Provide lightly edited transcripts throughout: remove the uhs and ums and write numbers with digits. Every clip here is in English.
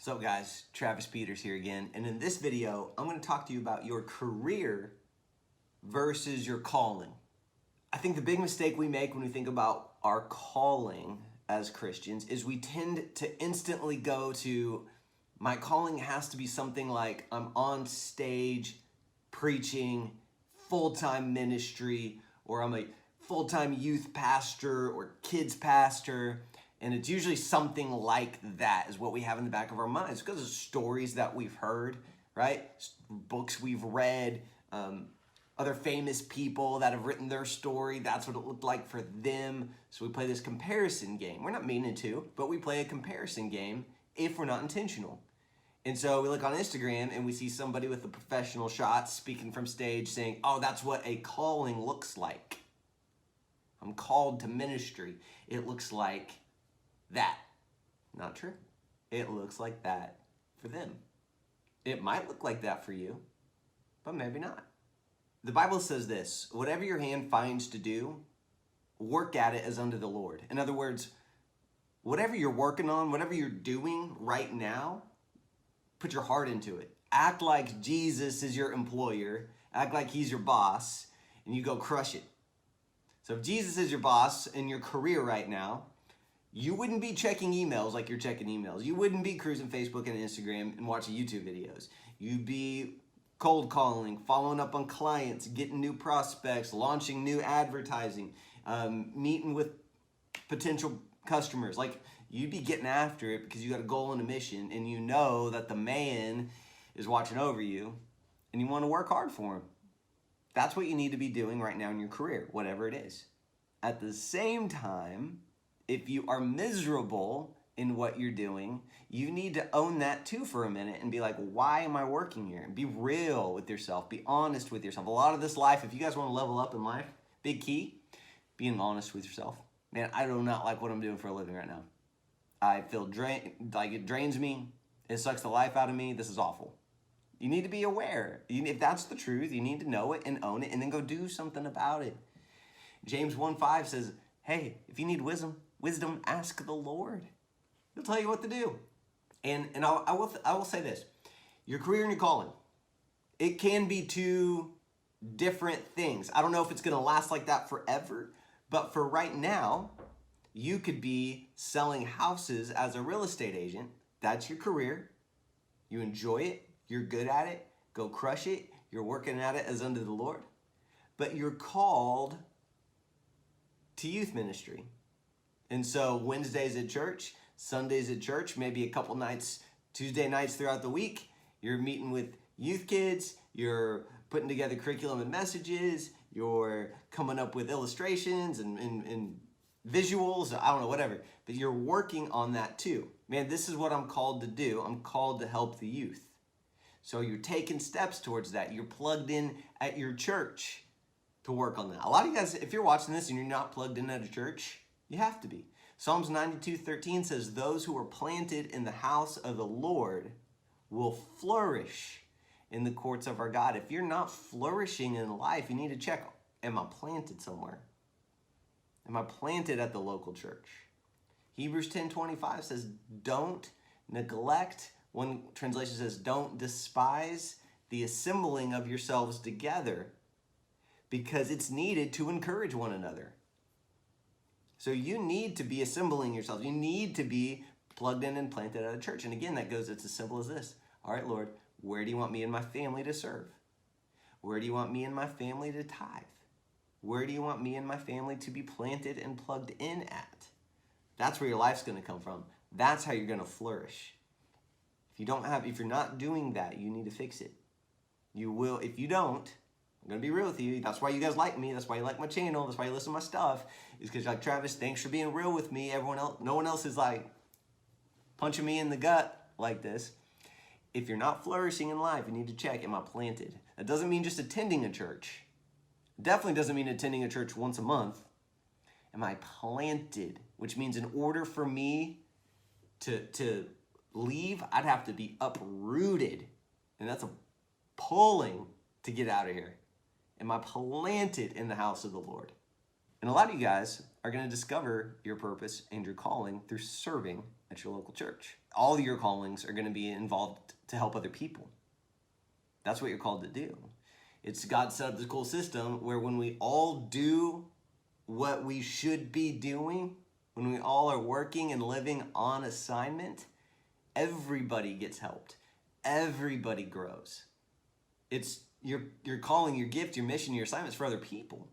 What's up guys, Travis Peters here again, and in this video I'm going to talk to you about your career versus your calling. I think the big mistake we make when we think about our calling as Christians is we tend to instantly go to, my calling has to be something like I'm on stage preaching, full-time ministry, or I'm a full-time youth pastor or kids pastor. And it's usually something like that is what we have in the back of our minds because of stories that we've heard, right? Books we've read, other famous people that have written their story. That's what it looked like for them. So we play this comparison game. We're not meaning to, but we play a comparison game if we're not intentional. And so we look on Instagram and we see somebody with a professional shot speaking from stage saying, oh, that's what a calling looks like. I'm called to ministry. It looks like that. Not true. It looks like that for them. It might look like that for you, but maybe not. The Bible says this, whatever your hand finds to do, work at it as unto the Lord. In other words, whatever you're working on, whatever you're doing right now, put your heart into it. Act like Jesus is your employer. Act like he's your boss, and you go crush it. So if Jesus is your boss in your career right now, you wouldn't be checking emails like you're checking emails. You wouldn't be cruising Facebook and Instagram and watching YouTube videos. You'd be cold calling, following up on clients, getting new prospects, launching new advertising, meeting with potential customers. Like, you'd be getting after it because you got a goal and a mission, and you know that the man is watching over you, and you want to work hard for him. That's what you need to be doing right now in your career, whatever it is. At the same time, if you are miserable in what you're doing, you need to own that too for a minute and be like, why am I working here? And be real with yourself. Be honest with yourself. A lot of this life, if you guys want to level up in life, big key, being honest with yourself. Man, I do not like what I'm doing for a living right now. I feel like it drains me. It sucks the life out of me. This is awful. You need to be aware. If that's the truth, you need to know it and own it and then go do something about it. James 1:5 says, hey, if you need wisdom, ask the Lord. He'll tell you what to do. And I will say this. Your career and your calling, it can be two different things. I don't know if it's going to last like that forever, but for right now, you could be selling houses as a real estate agent. That's your career. You enjoy it. You're good at it. Go crush it. You're working at it as unto the Lord. But you're called to youth ministry. And so Wednesdays at church, Sundays at church, maybe a couple nights, Tuesday nights throughout the week, you're meeting with youth kids, you're putting together curriculum and messages, you're coming up with illustrations and visuals, I don't know, whatever. But you're working on that too. Man, this is what I'm called to do. I'm called to help the youth. So you're taking steps towards that. You're plugged in at your church to work on that. A lot of you guys, if you're watching this and you're not plugged in at a church, you have to be. Psalms 92:13 says, those who are planted in the house of the Lord will flourish in the courts of our God. If you're not flourishing in life, you need to check, am I planted somewhere? Am I planted at the local church? Hebrews 10:25 says, don't neglect. One translation says, don't despise the assembling of yourselves together, because it's needed to encourage one another. So you need to be assembling yourselves. You need to be plugged in and planted at a church. And again, that goes, it's as simple as this. All right, Lord, where do you want me and my family to serve? Where do you want me and my family to tithe? Where do you want me and my family to be planted and plugged in at? That's where your life's going to come from. That's how you're going to flourish. If you're not doing that, you need to fix it. You will, if you don't, I'm going to be real with you. That's why you guys like me. That's why you like my channel. That's why you listen to my stuff. Is because you're like, Travis, thanks for being real with me. No one else is like punching me in the gut like this. If you're not flourishing in life, you need to check, am I planted? That doesn't mean just attending a church. It definitely doesn't mean attending a church once a month. Am I planted? Which means in order for me to leave, I'd have to be uprooted. And that's a pulling to get out of here. Am I planted in the house of the Lord? And a lot of you guys, are going to discover your purpose and your calling through serving at your local church. All of your callings are going to be involved to help other people. That's what you're called to do. It's God set up this cool system where when we all do what we should be doing, when we all are working and living on assignment, everybody gets helped. Everybody grows. It's your calling, your gift, your mission, your assignments for other people.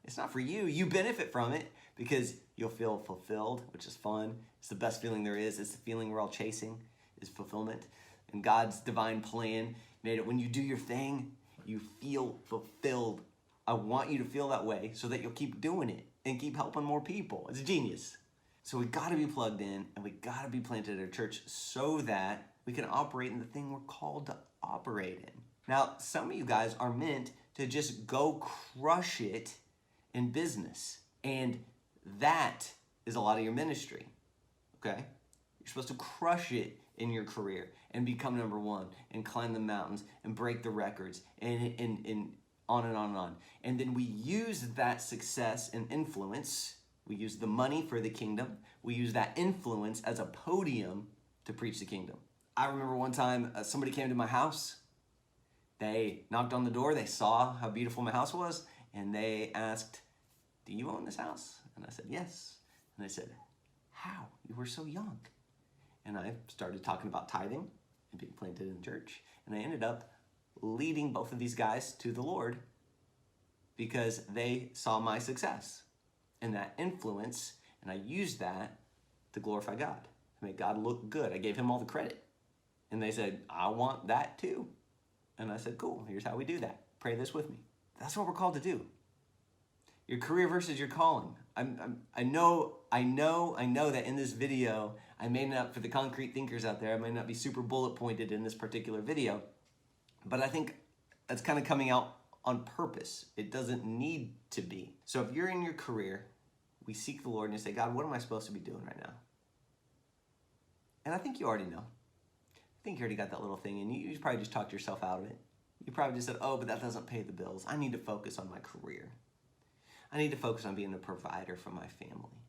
It's not for you. You benefit from it because you'll feel fulfilled, which is fun. It's the best feeling there is. It's the feeling we're all chasing, is fulfillment. And God's divine plan made it when you do your thing, you feel fulfilled. I want you to feel that way so that you'll keep doing it and keep helping more people. It's genius. So we got to be plugged in and we got to be planted at a church so that we can operate in the thing we're called to operate in. Now, some of you guys are meant to just go crush it in business. And that is a lot of your ministry, okay? You're supposed to crush it in your career and become number one and climb the mountains and break the records and on and on and on. And then we use that success and influence. We use the money for the kingdom. We use that influence as a podium to preach the kingdom. I remember one time somebody came to my house. They knocked on the door. They saw how beautiful my house was. And they asked, "Do you own this house?" And I said, "Yes." And they said, "How? You were so young." And I started talking about tithing and being planted in church. And I ended up leading both of these guys to the Lord because they saw my success and that influence. And I used that to glorify God, to make God look good. I gave him all the credit. And they said, "I want that too." And I said, "Cool, here's how we do that. Pray this with me." That's what we're called to do. Your career versus your calling. I know that in this video, I may not, for the concrete thinkers out there, I may not be super bullet pointed in this particular video, but I think that's kind of coming out on purpose. It doesn't need to be. So if you're in your career, we seek the Lord and you say, "God, what am I supposed to be doing right now?" And I think you already know. I think you already got that little thing in you. You probably just talked yourself out of it. You probably just said, "Oh, but that doesn't pay the bills. I need to focus on my career. I need to focus on being a provider for my family."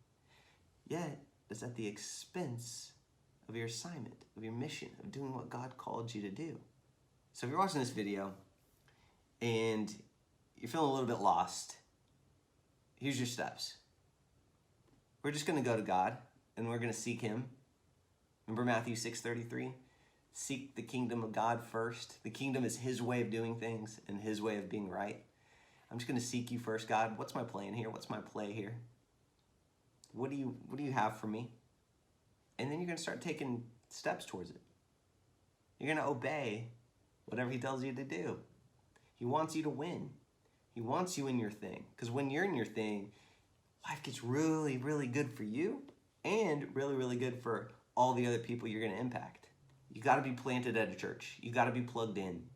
Yet, it's at the expense of your assignment, of your mission, of doing what God called you to do. So if you're watching this video and you're feeling a little bit lost, here's your steps. We're just going to go to God and we're going to seek him. Remember Matthew 6:33? Seek the kingdom of God first. The kingdom is his way of doing things and his way of being right. I'm just going to seek you first, God. What's my plan here? What's my play here? What do you have for me? And then you're going to start taking steps towards it. You're going to obey whatever he tells you to do. He wants you to win. He wants you in your thing. Because when you're in your thing, life gets really, really good for you and really, really good for all the other people you're going to impact. You got to be planted at a church. You got to be plugged in.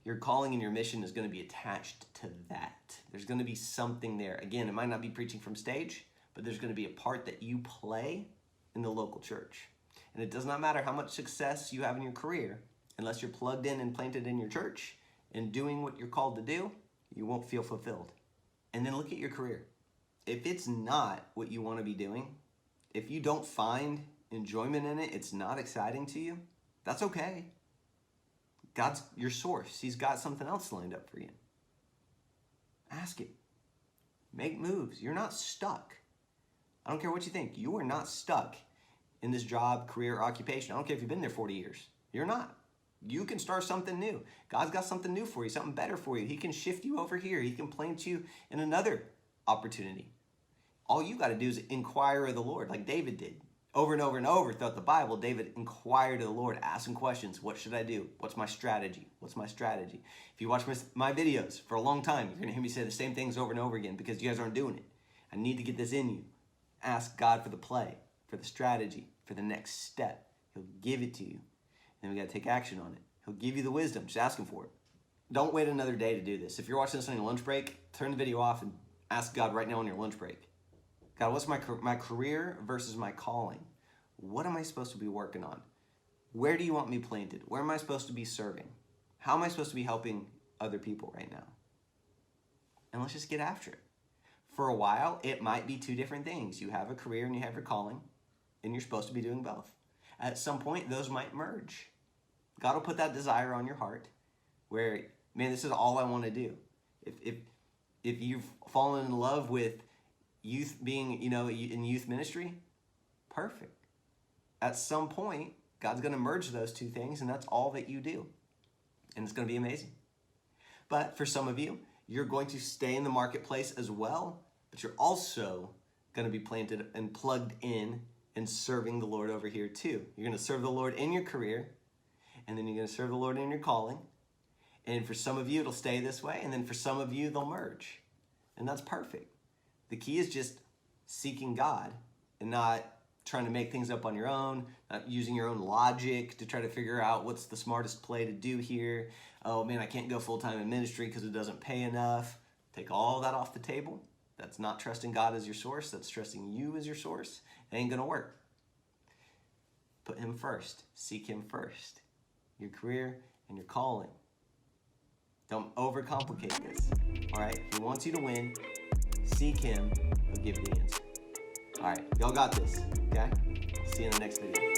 Your calling and your mission is going to be attached to that. There's going to be something there. Again, it might not be preaching from stage, but there's going to be a part that you play in the local church. And it does not matter how much success you have in your career, unless you're plugged in and planted in your church and doing what you're called to do, you won't feel fulfilled. And then look at your career. If it's not what you want to be doing, if you don't find enjoyment in it, it's not exciting to you, that's okay. God's your source. He's got something else lined up for you. Ask him. Make moves. You're not stuck. I don't care what you think. You are not stuck in this job, career, or occupation. I don't care if you've been there 40 years. You're not. You can start something new. God's got something new for you, something better for you. He can shift you over here. He can plant you in another opportunity. All you got to do is inquire of the Lord, like David did. Over and over and over throughout the Bible, David inquired of the Lord, asking questions. What should I do? What's my strategy? What's my strategy? If you watch my videos for a long time, you're going to hear me say the same things over and over again because you guys aren't doing it. I need to get this in you. Ask God for the play, for the strategy, for the next step. He'll give it to you. And then we got to take action on it. He'll give you the wisdom. Just ask him for it. Don't wait another day to do this. If you're watching this on your lunch break, turn the video off and ask God right now on your lunch break. God, what's my career versus my calling? What am I supposed to be working on? Where do you want me planted? Where am I supposed to be serving? How am I supposed to be helping other people right now? And let's just get after it. For a while, it might be two different things. You have a career and you have your calling, and you're supposed to be doing both. At some point, those might merge. God will put that desire on your heart where, man, this is all I want to do. If you've fallen in love with youth being, in youth ministry, perfect. At some point, God's going to merge those two things, and that's all that you do. And it's going to be amazing. But for some of you, you're going to stay in the marketplace as well, but you're also going to be planted and plugged in and serving the Lord over here too. You're going to serve the Lord in your career, and then you're going to serve the Lord in your calling. And for some of you, it'll stay this way, and then for some of you, they'll merge. And that's perfect. The key is just seeking God and not trying to make things up on your own, not using your own logic to try to figure out what's the smartest play to do here. Oh man, I can't go full-time in ministry because it doesn't pay enough. Take all that off the table. That's not trusting God as your source. That's trusting you as your source. It ain't going to work. Put him first. Seek him first. Your career and your calling. Don't overcomplicate this. All right? He wants you to win. Seek him. He'll give you the answer. All right. Y'all got this. Okay? See you in the next video.